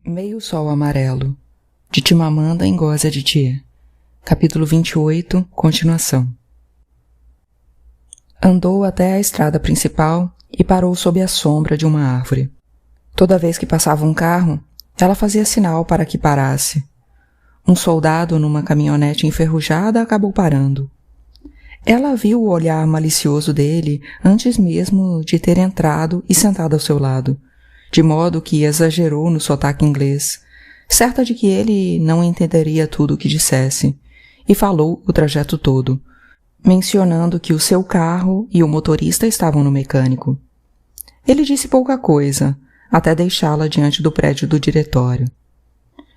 Meio Sol Amarelo, de Chimamanda Ngozi Adichie. Capítulo 28, continuação. Andou até a estrada principal e parou sob a sombra de uma árvore. Toda vez que passava um carro, ela fazia sinal para que parasse. Um soldado numa caminhonete enferrujada acabou parando. Ela viu o olhar malicioso dele antes mesmo de ter entrado e sentado ao seu lado, de modo que exagerou no sotaque inglês, certa de que ele não entenderia tudo o que dissesse, e falou o trajeto todo, mencionando que o seu carro e o motorista estavam no mecânico. Ele disse pouca coisa, até deixá-la diante do prédio do diretório.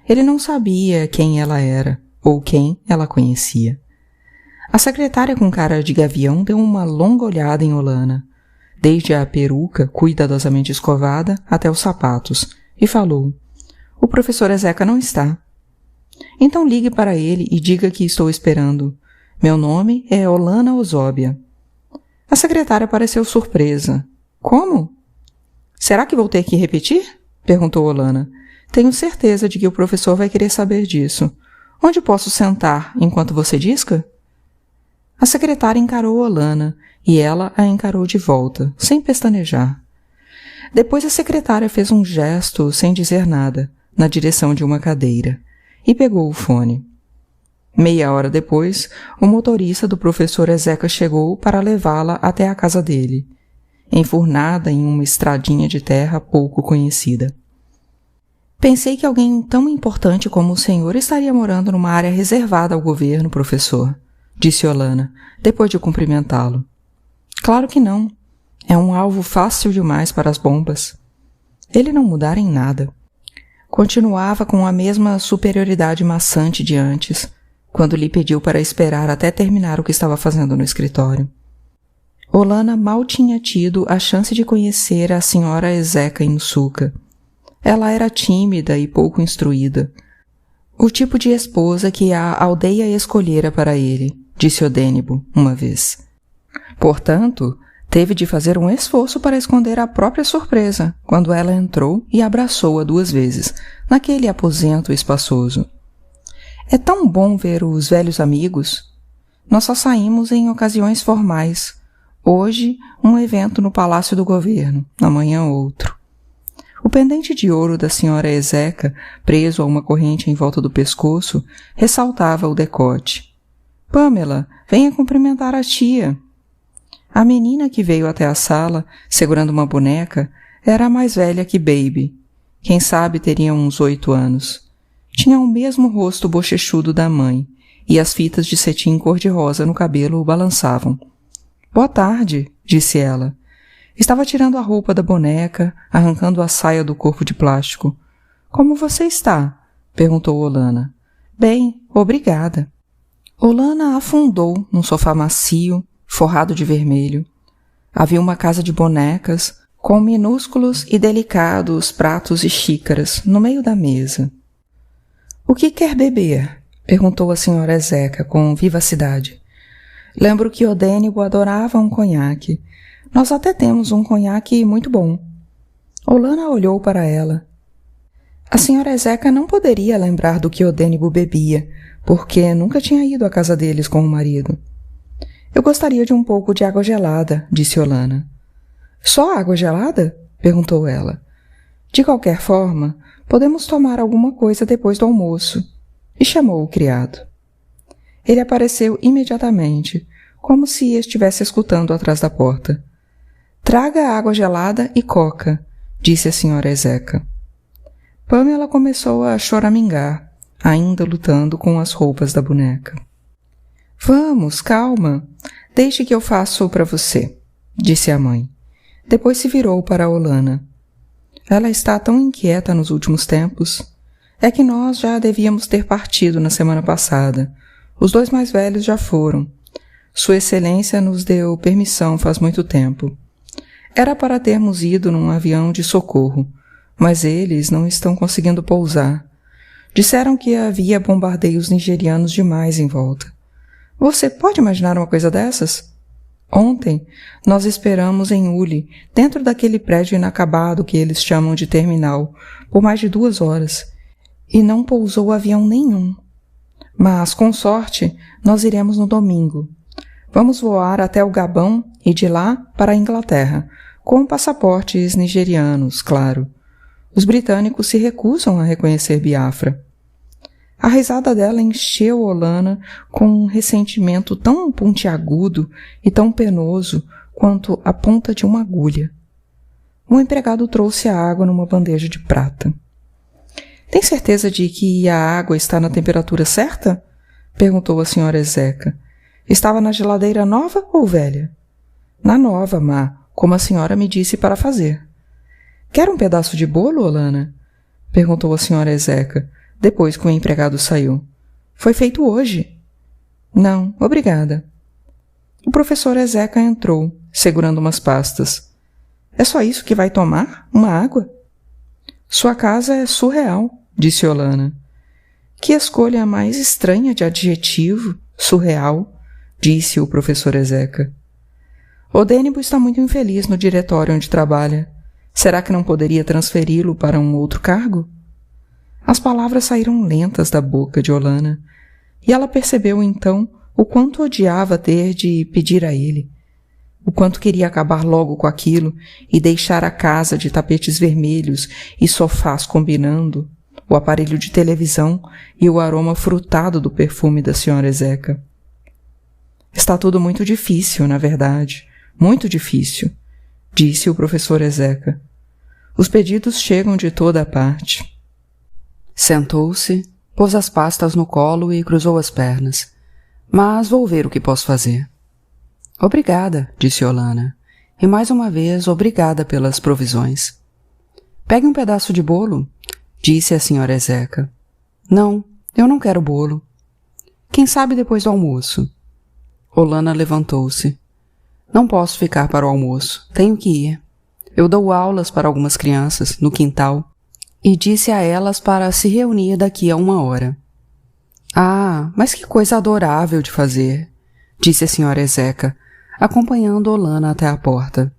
Ele não sabia quem ela era, ou quem ela conhecia. A secretária com cara de gavião deu uma longa olhada em Olana, desde a peruca cuidadosamente escovada até os sapatos, e falou: "O professor Ezeca não está." "Então ligue para ele e diga que estou esperando. Meu nome é Olana Osóbia." A secretária pareceu surpresa. "Como? Será que vou ter que repetir?" perguntou Olana. "Tenho certeza de que o professor vai querer saber disso. Onde posso sentar enquanto você disca?" A secretária encarou Olana, e ela a encarou de volta, sem pestanejar. Depois a secretária fez um gesto, sem dizer nada, na direção de uma cadeira, e pegou o fone. Meia hora depois, o motorista do professor Ezeca chegou para levá-la até a casa dele, enfurnada em uma estradinha de terra pouco conhecida. "Pensei que alguém tão importante como o senhor estaria morando numa área reservada ao governo, professor", disse Olana, depois de cumprimentá-lo. "Claro que não. É um alvo fácil demais para as bombas." Ele não mudara em nada. Continuava com a mesma superioridade maçante de antes, quando lhe pediu para esperar até terminar o que estava fazendo no escritório. Olana mal tinha tido a chance de conhecer a senhora Ezeca Insuka. Ela era tímida e pouco instruída. "O tipo de esposa que a aldeia escolhera para ele", disse Odênibo uma vez. Portanto, teve de fazer um esforço para esconder a própria surpresa quando ela entrou e abraçou-a 2 vezes, naquele aposento espaçoso. "É tão bom ver os velhos amigos. Nós só saímos em ocasiões formais. Hoje, um evento no Palácio do Governo, amanhã outro." O pendente de ouro da senhora Ezeca, preso a uma corrente em volta do pescoço, ressaltava o decote. "Pamela, venha cumprimentar a tia." A menina que veio até a sala, segurando uma boneca, era a mais velha que Baby. Quem sabe teria uns 8 anos. Tinha o mesmo rosto bochechudo da mãe, e as fitas de cetim cor-de-rosa no cabelo o balançavam. "Boa tarde", disse ela. Estava tirando a roupa da boneca, arrancando a saia do corpo de plástico. "Como você está?" perguntou Olana. "Bem, obrigada." Olana afundou num sofá macio, forrado de vermelho. Havia uma casa de bonecas, com minúsculos e delicados pratos e xícaras no meio da mesa. "O que quer beber?" perguntou a senhora Ezeca com vivacidade. "Lembro que Odênibo adorava um conhaque. Nós até temos um conhaque muito bom." Olana olhou para ela. A senhora Ezeca não poderia lembrar do que Odênibo bebia, porque nunca tinha ido à casa deles com o marido. "Eu gostaria de um pouco de água gelada", disse Olana. "Só água gelada?" perguntou ela. "De qualquer forma, podemos tomar alguma coisa depois do almoço." E chamou o criado. Ele apareceu imediatamente, como se estivesse escutando atrás da porta. "Traga água gelada e coca", disse a senhora Ezeca. Pamela começou a choramingar, ainda lutando com as roupas da boneca. "Vamos, calma. Deixe que eu faço para você", disse a mãe. Depois se virou para Olana. "Ela está tão inquieta nos últimos tempos. É que nós já devíamos ter partido na semana passada. Os 2 mais velhos já foram. Sua Excelência nos deu permissão faz muito tempo. Era para termos ido num avião de socorro, mas eles não estão conseguindo pousar. Disseram que havia bombardeios nigerianos demais em volta. Você pode imaginar uma coisa dessas?" Ontem, nós esperamos em Uli, dentro daquele prédio inacabado que eles chamam de terminal, por mais de 2 horas, e não pousou avião nenhum. Mas, com sorte, nós iremos no domingo. Vamos voar até o Gabão e de lá para a Inglaterra, com passaportes nigerianos, claro. Os britânicos se recusam a reconhecer Biafra. A risada dela encheu Olana com um ressentimento tão pontiagudo e tão penoso quanto a ponta de uma agulha. Um empregado trouxe a água numa bandeja de prata. — Tem certeza de que a água está na temperatura certa? Perguntou a senhora Ezeca. — Estava na geladeira nova ou velha? — Na nova, má, como a senhora me disse para fazer. — Quer um pedaço de bolo, Olana? Perguntou a senhora Ezeca, depois que o empregado saiu. — Foi feito hoje. — Não, obrigada. O professor Ezeca entrou, segurando umas pastas. — É só isso que vai tomar? Uma água? — Sua casa é surreal, disse Olana. — Que escolha mais estranha de adjetivo, surreal, disse o professor Ezeca. — O Dênibo está muito infeliz no diretório onde trabalha. Será que não poderia transferi-lo para um outro cargo? As palavras saíram lentas da boca de Olana, e ela percebeu então o quanto odiava ter de pedir a ele, o quanto queria acabar logo com aquilo e deixar a casa de tapetes vermelhos e sofás combinando, o aparelho de televisão e o aroma frutado do perfume da senhora Ezeca. Está tudo muito difícil, na verdade, muito difícil, disse o professor Ezeca. Os pedidos chegam de toda a parte. Sentou-se, pôs as pastas no colo e cruzou as pernas. Mas vou ver o que posso fazer. Obrigada, disse Olana. E mais uma vez, obrigada pelas provisões. Pegue um pedaço de bolo, disse a senhora Ezeca. Não, eu não quero bolo. Quem sabe depois do almoço. Olana levantou-se. Não posso ficar para o almoço, tenho que ir. Eu dou aulas para algumas crianças, no quintal, e disse a elas para se reunir daqui a 1 hora. Ah, mas que coisa adorável de fazer, disse a senhora Ezeca, acompanhando Olana até a porta.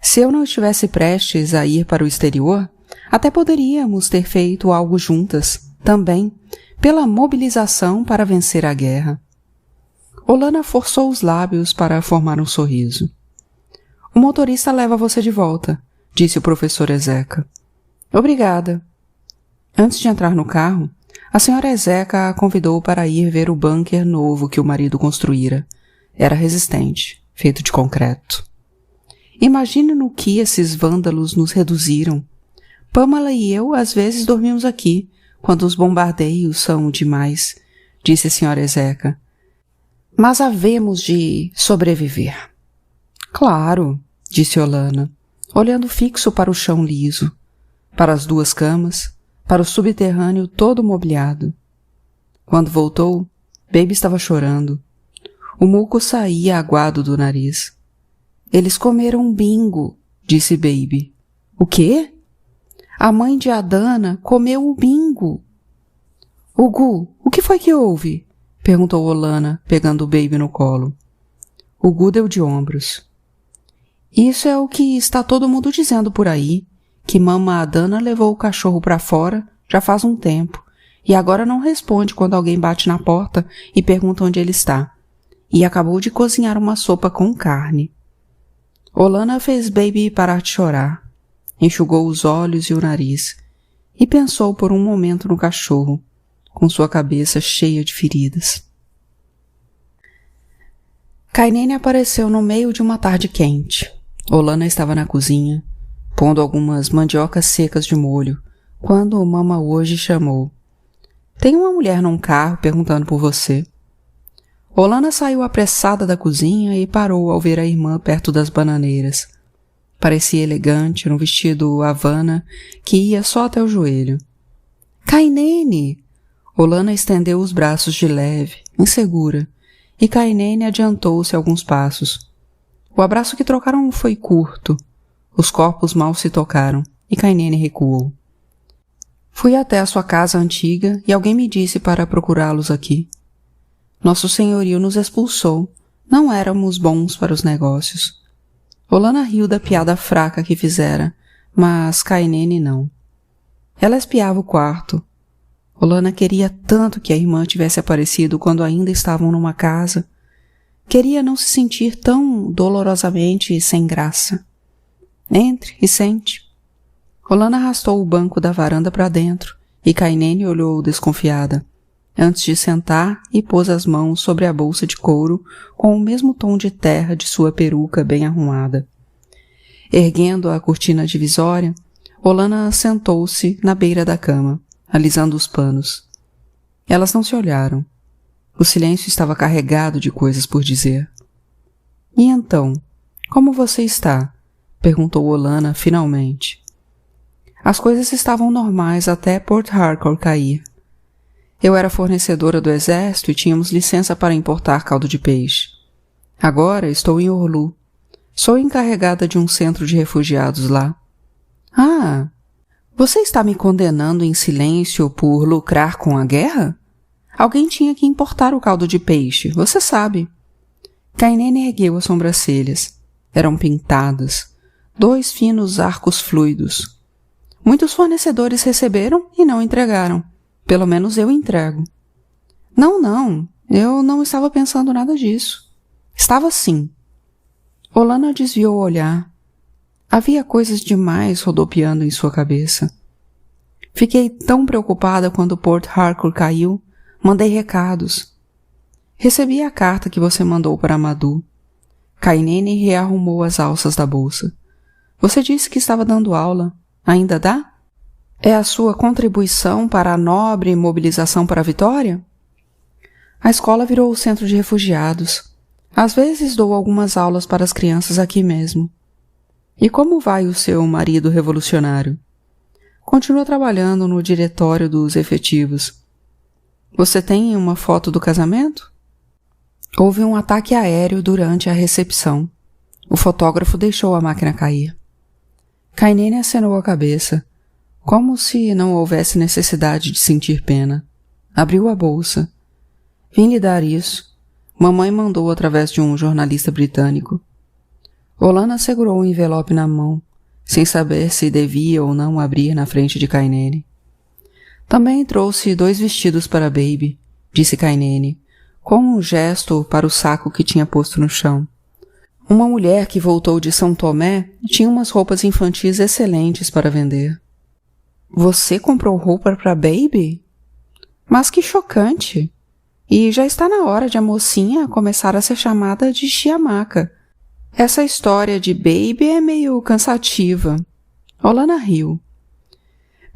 Se eu não estivesse prestes a ir para o exterior, até poderíamos ter feito algo juntas, também, pela mobilização para vencer a guerra. Olana forçou os lábios para formar um sorriso. O motorista leva você de volta, disse o professor Ezeca. Obrigada. Antes de entrar no carro, a senhora Ezeca a convidou para ir ver o bunker novo que o marido construíra. Era resistente, feito de concreto. Imagine no que esses vândalos nos reduziram. Pamela e eu às vezes dormimos aqui, quando os bombardeios são demais, disse a senhora Ezeca. Mas havemos de sobreviver. Claro, disse Olana, olhando fixo para o chão liso, para as 2 camas, para o subterrâneo todo mobiliado. Quando voltou, Baby estava chorando. O muco saía aguado do nariz. Eles comeram um bingo, disse Baby. O quê? A mãe de Adana comeu o bingo. Ugu, o que foi que houve? Perguntou Olana, pegando o Baby no colo. Ugu deu de ombros. Isso é o que está todo mundo dizendo por aí, que Mama Adana levou o cachorro para fora já faz um tempo, e agora não responde quando alguém bate na porta e pergunta onde ele está. E acabou de cozinhar uma sopa com carne. Olana fez Baby parar de chorar, enxugou os olhos e o nariz, e pensou por um momento no cachorro, com sua cabeça cheia de feridas. Kainene apareceu no meio de uma tarde quente. Olana estava na cozinha, pondo algumas mandiocas secas de molho, quando Mama hoje chamou. Tem uma mulher num carro perguntando por você. Olana saiu apressada da cozinha e parou ao ver a irmã perto das bananeiras. Parecia elegante, num vestido Havana que ia só até o joelho. Kainene! Olana estendeu os braços de leve, insegura, e Kainene adiantou-se alguns passos. O abraço que trocaram foi curto. Os corpos mal se tocaram, e Kainene recuou. Fui até a sua casa antiga e alguém me disse para procurá-los aqui. Nosso senhorio nos expulsou, Não éramos bons para os negócios. Olana riu da piada fraca que fizera, mas Kainene não. Ela espiava o quarto. Olana queria tanto que a irmã tivesse aparecido quando ainda estavam numa casa. Queria não se sentir tão dolorosamente sem graça. Entre e sente. Olana arrastou o banco da varanda para dentro e Kainene olhou desconfiada, antes de sentar e pôs as mãos sobre a bolsa de couro com o mesmo tom de terra de sua peruca bem arrumada. Erguendo a cortina divisória, Olana sentou-se na beira da cama, alisando os panos. Elas não se olharam. O silêncio estava carregado de coisas por dizer. — E então, como você está? Perguntou Olana finalmente. As coisas estavam normais até Port Harcourt cair. Eu era fornecedora do exército e tínhamos licença para importar caldo de peixe. Agora estou em Orlu. Sou encarregada de um centro de refugiados lá. Ah, você está me condenando em silêncio por lucrar com a guerra? Alguém tinha que importar o caldo de peixe, você sabe. Kainene ergueu as sobrancelhas. Eram pintadas. 2 finos arcos fluidos. Muitos fornecedores receberam e não entregaram. Pelo menos eu entrego. Não, eu não estava pensando nada disso. Estava sim. Olana desviou o olhar. Havia coisas demais rodopiando em sua cabeça. Fiquei tão preocupada quando Port Harcourt caiu. Mandei recados. Recebi a carta que você mandou para Madu. Kainene rearrumou as alças da bolsa. Você disse que estava dando aula. Ainda dá? É a sua contribuição para a nobre mobilização para a vitória? A escola virou o centro de refugiados. Às vezes dou algumas aulas para as crianças aqui mesmo. E como vai o seu marido revolucionário? Continua trabalhando no diretório dos efetivos. Você tem uma foto do casamento? Houve um ataque aéreo durante a recepção. O fotógrafo deixou a máquina cair. Kainene acenou a cabeça, como se não houvesse necessidade de sentir pena. Abriu a bolsa. Vim lhe dar isso. Mamãe mandou através de um jornalista britânico. Olana segurou o envelope na mão, sem saber se devia ou não abrir na frente de Kainene. Também trouxe 2 vestidos para Baby, disse Kainene, com um gesto para o saco que tinha posto no chão. Uma mulher que voltou de São Tomé tinha umas roupas infantis excelentes para vender. Você comprou roupa para Baby? Mas que chocante! E já está na hora de a mocinha começar a ser chamada de Chiamaka. Essa história de Baby é meio cansativa. Olana riu.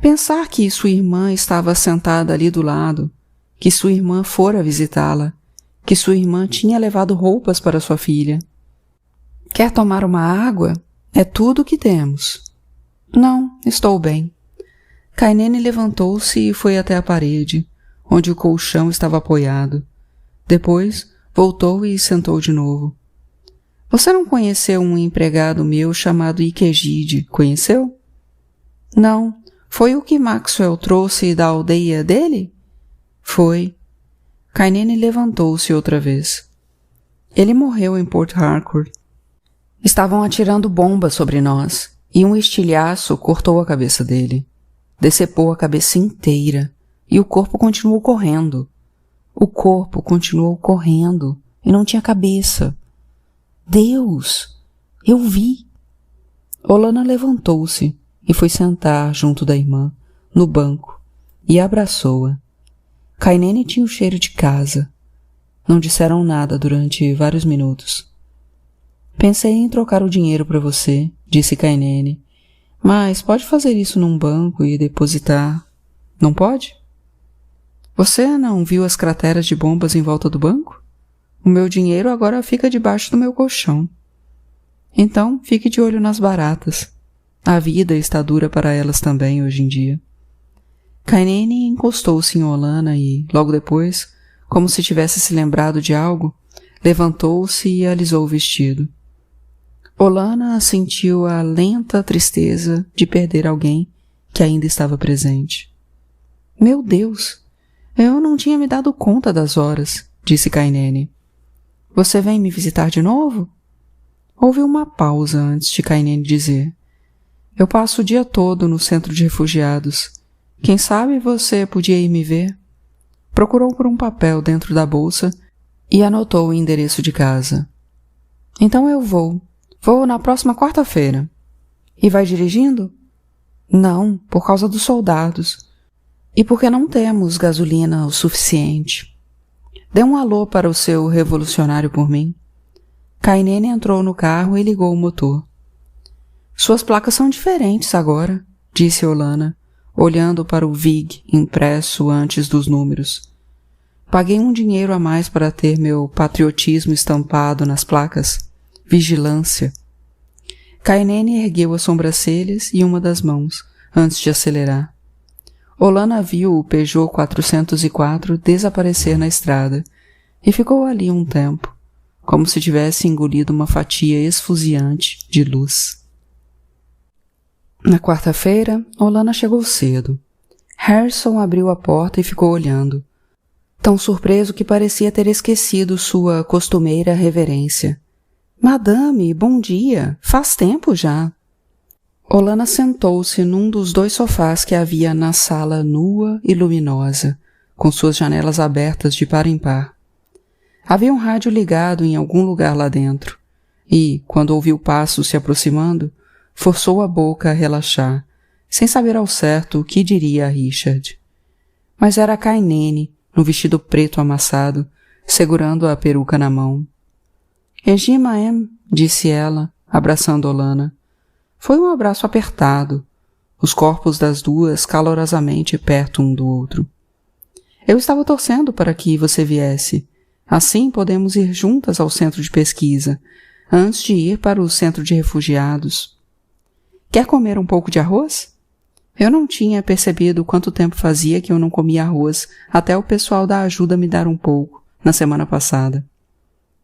Pensar que sua irmã estava sentada ali do lado, que sua irmã fora visitá-la, que sua irmã tinha levado roupas para sua filha. Quer tomar uma água? É tudo o que temos. Não, estou bem. Kainene levantou-se e foi até a parede, onde o colchão estava apoiado. Depois, voltou e sentou de novo. Você não conheceu um empregado meu chamado Ikejide, conheceu? Não. Foi o que Maxwell trouxe da aldeia dele? Foi. Kainene levantou-se outra vez. Ele morreu em Port Harcourt. Estavam atirando bombas sobre nós, e um estilhaço cortou a cabeça dele. Decepou a cabeça inteira, e o corpo continuou correndo. O corpo continuou correndo, e não tinha cabeça. Deus! Eu vi! Olana levantou-se e foi sentar junto da irmã, no banco, e abraçou-a. Kainene tinha o cheiro de casa. Não disseram nada durante vários minutos. Pensei em trocar o dinheiro para você, disse Kainene, mas pode fazer isso num banco e depositar. Não pode? Você não viu as crateras de bombas em volta do banco? O meu dinheiro agora fica debaixo do meu colchão. Então, fique de olho nas baratas. A vida está dura para elas também hoje em dia. Kainene encostou-se em Olana e, logo depois, como se tivesse se lembrado de algo, levantou-se e alisou o vestido. Olana sentiu a lenta tristeza de perder alguém que ainda estava presente. Meu Deus! Eu não tinha me dado conta das horas, disse Kainene. Você vem me visitar de novo? Houve uma pausa antes de Kainene dizer. Eu passo o dia todo no centro de refugiados. Quem sabe você podia ir me ver? Procurou por um papel dentro da bolsa e anotou o endereço de casa. Então eu vou. Vou na próxima quarta-feira. E vai dirigindo? Não, por causa dos soldados. E porque não temos gasolina o suficiente. Dê um alô para o seu revolucionário por mim. Kainene entrou no carro e ligou o motor. Suas placas são diferentes agora, disse Olana, olhando para o VIG impresso antes dos números. Paguei um dinheiro a mais para ter meu patriotismo estampado nas placas. Vigilância. Kainene ergueu as sobrancelhas e uma das mãos, antes de acelerar. Olana viu o Peugeot 404 desaparecer na estrada e ficou ali um tempo, como se tivesse engolido uma fatia esfuziante de luz. Na quarta-feira, Olana chegou cedo. Harrison abriu a porta e ficou olhando, tão surpreso que parecia ter esquecido sua costumeira reverência. Madame, bom dia! Faz tempo já! Olana sentou-se num dos 2 sofás que havia na sala nua e luminosa, com suas janelas abertas de par em par. Havia um rádio ligado em algum lugar lá dentro, e, quando ouviu passos se aproximando, forçou a boca a relaxar, sem saber ao certo o que diria a Richard. Mas era a Kainene, no vestido preto amassado, segurando a peruca na mão. Regina M, disse ela, abraçando Olana. Foi um abraço apertado, os corpos das duas calorosamente perto um do outro. Eu estava torcendo para que você viesse. Assim podemos ir juntas ao centro de pesquisa, antes de ir para o centro de refugiados. Quer comer um pouco de arroz? Eu não tinha percebido quanto tempo fazia que eu não comia arroz, até o pessoal da ajuda me dar um pouco, na semana passada.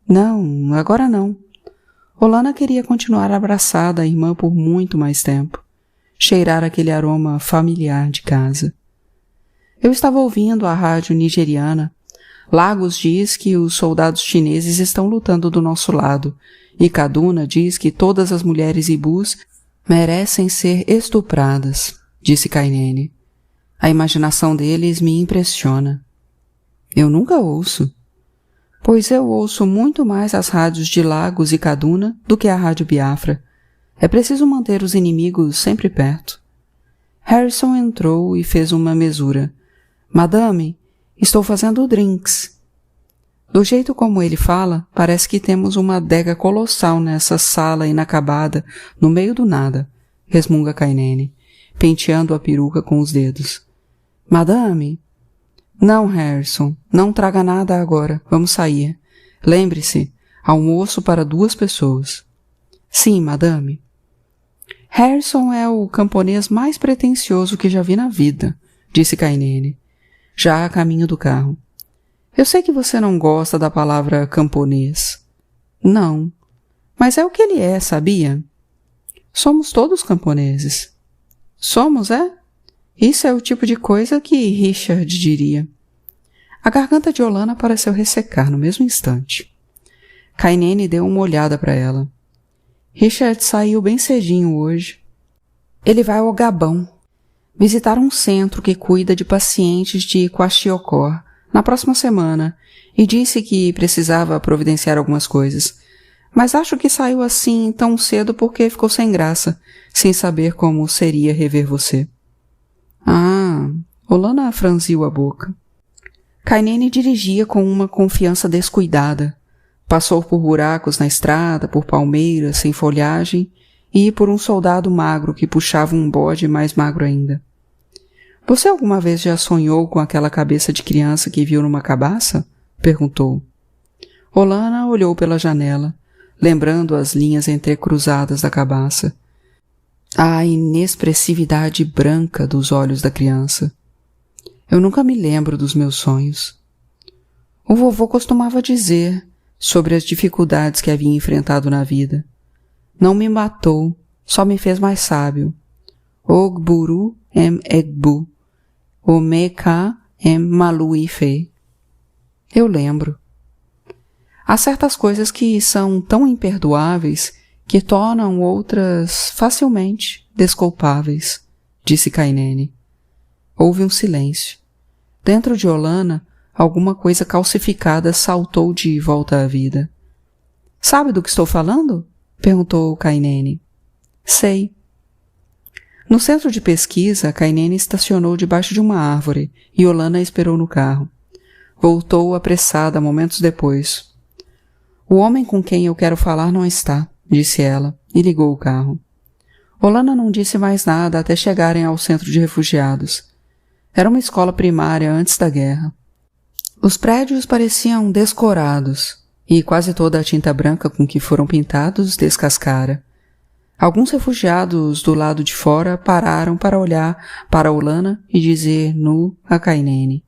Não, agora não. Olana queria continuar abraçada à irmã por muito mais tempo, cheirar aquele aroma familiar de casa. Eu estava ouvindo a rádio nigeriana. Lagos diz que os soldados chineses estão lutando do nosso lado, e Kaduna diz que todas as mulheres ibus merecem ser estupradas, disse Kainene. A imaginação deles me impressiona. Eu nunca ouço. Pois eu ouço muito mais as rádios de Lagos e Kaduna do que a Rádio Biafra. É preciso manter os inimigos sempre perto. Harrison entrou e fez uma mesura. Madame, estou fazendo drinks. Do jeito como ele fala, parece que temos uma adega colossal nessa sala inacabada, no meio do nada, resmunga Kainene, penteando a peruca com os dedos. Madame... Não, Harrison, não traga nada agora, vamos sair. Lembre-se, almoço para 2 pessoas. Sim, madame. Harrison é o camponês mais pretensioso que já vi na vida, disse Kainene, já a caminho do carro. Eu sei que você não gosta da palavra camponês. Não, mas é o que ele é, sabia? Somos todos camponeses. Somos, é? Isso é o tipo de coisa que Richard diria. A garganta de Olana pareceu ressecar no mesmo instante. Kainene deu uma olhada para ela. Richard saiu bem cedinho hoje. Ele vai ao Gabão, visitar um centro que cuida de pacientes de Kwashiorkor na próxima semana e disse que precisava providenciar algumas coisas. Mas acho que saiu assim tão cedo porque ficou sem graça, sem saber como seria rever você. Ah, Olana franziu a boca. Kainene dirigia com uma confiança descuidada. Passou por buracos na estrada, por palmeiras sem folhagem e por um soldado magro que puxava um bode mais magro ainda. Você alguma vez já sonhou com aquela cabeça de criança que viu numa cabaça? Perguntou. Olana olhou pela janela, lembrando as linhas entrecruzadas da cabaça. A inexpressividade branca dos olhos da criança. Eu nunca me lembro dos meus sonhos. O vovô costumava dizer sobre as dificuldades que havia enfrentado na vida. Não me matou, só me fez mais sábio. Ogburu em Egbu, Omeka em Maluife. Eu lembro. Há certas coisas que são tão imperdoáveis que tornam outras facilmente desculpáveis, disse Kainene. Houve um silêncio. Dentro de Olana, alguma coisa calcificada saltou de volta à vida. Sabe do que estou falando? Perguntou Kainene. Sei. No centro de pesquisa, Kainene estacionou debaixo de uma árvore e Olana esperou no carro. Voltou apressada momentos depois. O homem com quem eu quero falar não está, disse ela, e ligou o carro. Olana não disse mais nada até chegarem ao centro de refugiados. Era uma escola primária antes da guerra. Os prédios pareciam descorados, e quase toda a tinta branca com que foram pintados descascara. Alguns refugiados do lado de fora pararam para olhar para Olana e dizer nu a Kainene.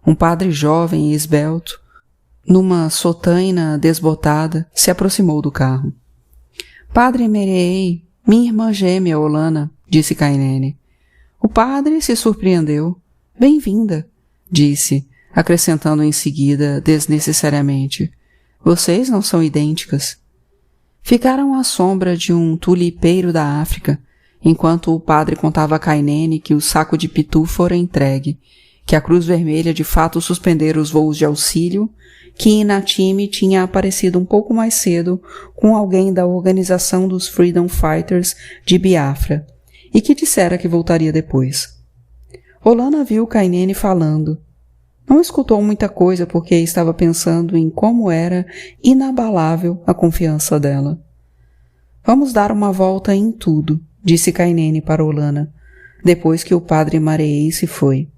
Um padre jovem e esbelto, numa sotaina desbotada, se aproximou do carro. Padre Mereei, minha irmã gêmea Olana, disse Kainene. O padre se surpreendeu. Bem-vinda, disse, acrescentando em seguida desnecessariamente. Vocês não são idênticas. Ficaram à sombra de um tulipeiro da África, enquanto o padre contava a Kainene que o saco de pitu fora entregue, que a Cruz Vermelha de fato suspendera os voos de auxílio, que Inatime tinha aparecido um pouco mais cedo com alguém da organização dos Freedom Fighters de Biafra, e que dissera que voltaria depois. Olana viu Kainene falando. Não escutou muita coisa porque estava pensando em como era inabalável a confiança dela. Vamos dar uma volta em tudo, disse Kainene para Olana, depois que o padre Mareei se foi.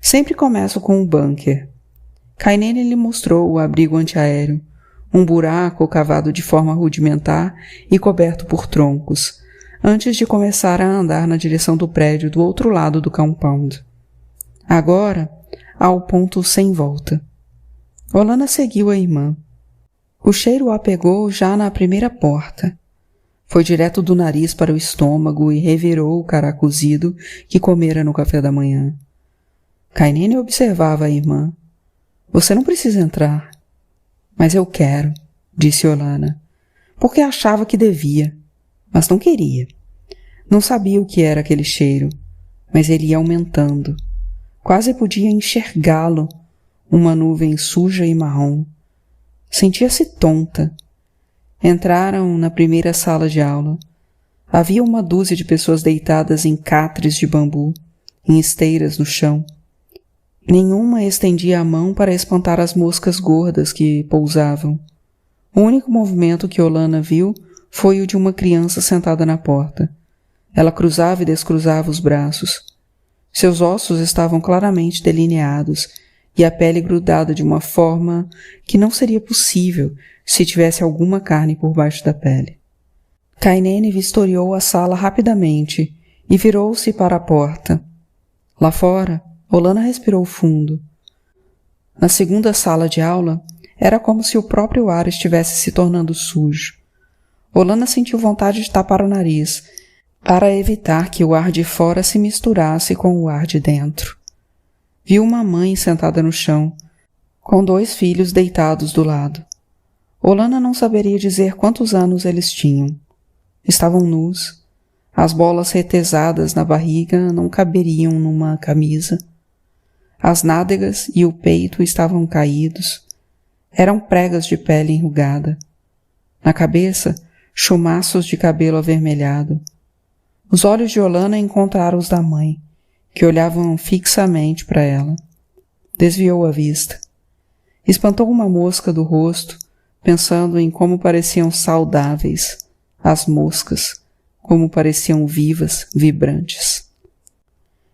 Sempre começo com o bunker. Kainene lhe mostrou o abrigo antiaéreo, um buraco cavado de forma rudimentar e coberto por troncos, antes de começar a andar na direção do prédio do outro lado do compound. Agora, ao ponto sem volta. Olana seguiu a irmã. O cheiro a pegou já na primeira porta. Foi direto do nariz para o estômago e revirou o cará cozido que comera no café da manhã. Kainene observava a irmã. Você não precisa entrar. Mas eu quero, disse Olana, porque achava que devia, mas não queria. Não sabia o que era aquele cheiro, mas ele ia aumentando. Quase podia enxergá-lo, uma nuvem suja e marrom. Sentia-se tonta. Entraram na primeira sala de aula. Havia uma dúzia de pessoas deitadas em catres de bambu, em esteiras no chão. Nenhuma estendia a mão para espantar as moscas gordas que pousavam. O único movimento que Olana viu foi o de uma criança sentada na porta. Ela cruzava e descruzava os braços. Seus ossos estavam claramente delineados e a pele grudada de uma forma que não seria possível se tivesse alguma carne por baixo da pele. Kainene vistoriou a sala rapidamente e virou-se para a porta. Lá fora, Olana respirou fundo. Na segunda sala de aula, era como se o próprio ar estivesse se tornando sujo. Olana sentiu vontade de tapar o nariz, para evitar que o ar de fora se misturasse com o ar de dentro. Viu uma mãe sentada no chão, com 2 filhos deitados do lado. Olana não saberia dizer quantos anos eles tinham. Estavam nus. As bolas retesadas na barriga não caberiam numa camisa. As nádegas e o peito estavam caídos. Eram pregas de pele enrugada. Na cabeça, chumaços de cabelo avermelhado. Os olhos de Olana encontraram os da mãe, que olhavam fixamente para ela. Desviou a vista. Espantou uma mosca do rosto, pensando em como pareciam saudáveis as moscas, como pareciam vivas, vibrantes.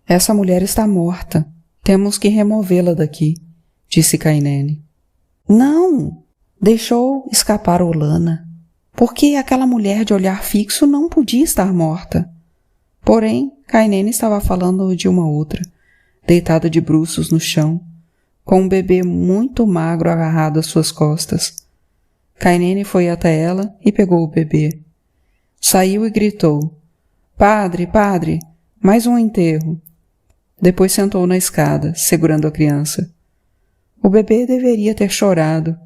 Essa mulher está morta. Temos que removê-la daqui, disse Kainene. Não! Deixou escapar Olana, porque aquela mulher de olhar fixo não podia estar morta. Porém, Kainene estava falando de uma outra, deitada de bruços no chão, com um bebê muito magro agarrado às suas costas. Kainene foi até ela e pegou o bebê. Saiu e gritou, Padre, padre, mais um enterro. Depois sentou na escada, segurando a criança. O bebê deveria ter chorado.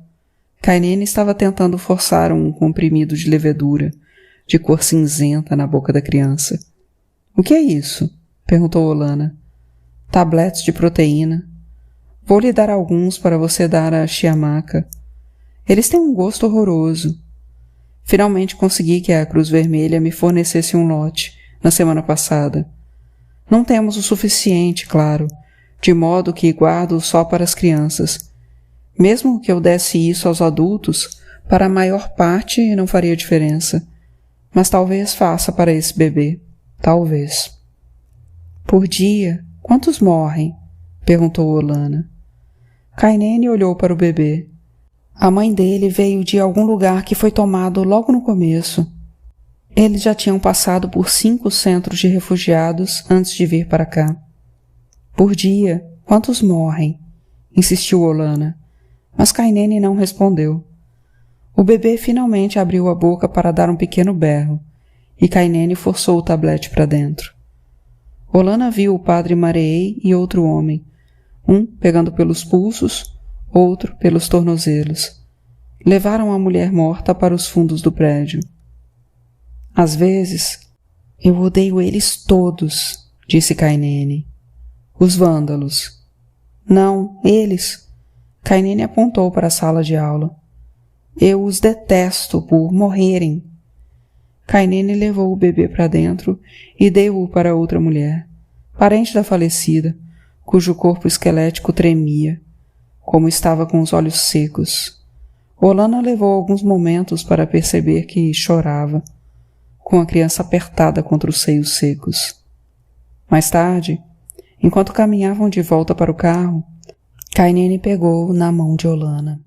Kainene estava tentando forçar um comprimido de levedura, de cor cinzenta, na boca da criança. — O que é isso? Perguntou Olana. — Tabletes de proteína. Vou lhe dar alguns para você dar a Chiamaka. Eles têm um gosto horroroso. Finalmente consegui que a Cruz Vermelha me fornecesse um lote, na semana passada. Não temos o suficiente, claro, de modo que guardo só para as crianças. Mesmo que eu desse isso aos adultos, para a maior parte não faria diferença. Mas talvez faça para esse bebê. Talvez. — Por dia, quantos morrem? Perguntou Olana. Kainene olhou para o bebê. A mãe dele veio de algum lugar que foi tomado logo no começo. Eles já tinham passado por 5 centros de refugiados antes de vir para cá. — Por dia, quantos morrem? Insistiu Olana, mas Kainene não respondeu. O bebê finalmente abriu a boca para dar um pequeno berro, e Kainene forçou o tablete para dentro. Olana viu o padre Mareei e outro homem, um pegando pelos pulsos, outro pelos tornozelos. Levaram a mulher morta para os fundos do prédio. — Às vezes, eu odeio eles todos, disse Kainene. — Os vândalos. — Não, eles. Kainene apontou para a sala de aula. — Eu os detesto por morrerem. Kainene levou o bebê para dentro e deu-o para outra mulher, parente da falecida, cujo corpo esquelético tremia, como estava com os olhos secos. Olana levou alguns momentos para perceber que chorava, com a criança apertada contra os seios secos. Mais tarde, enquanto caminhavam de volta para o carro, Kainene pegou na mão de Olana.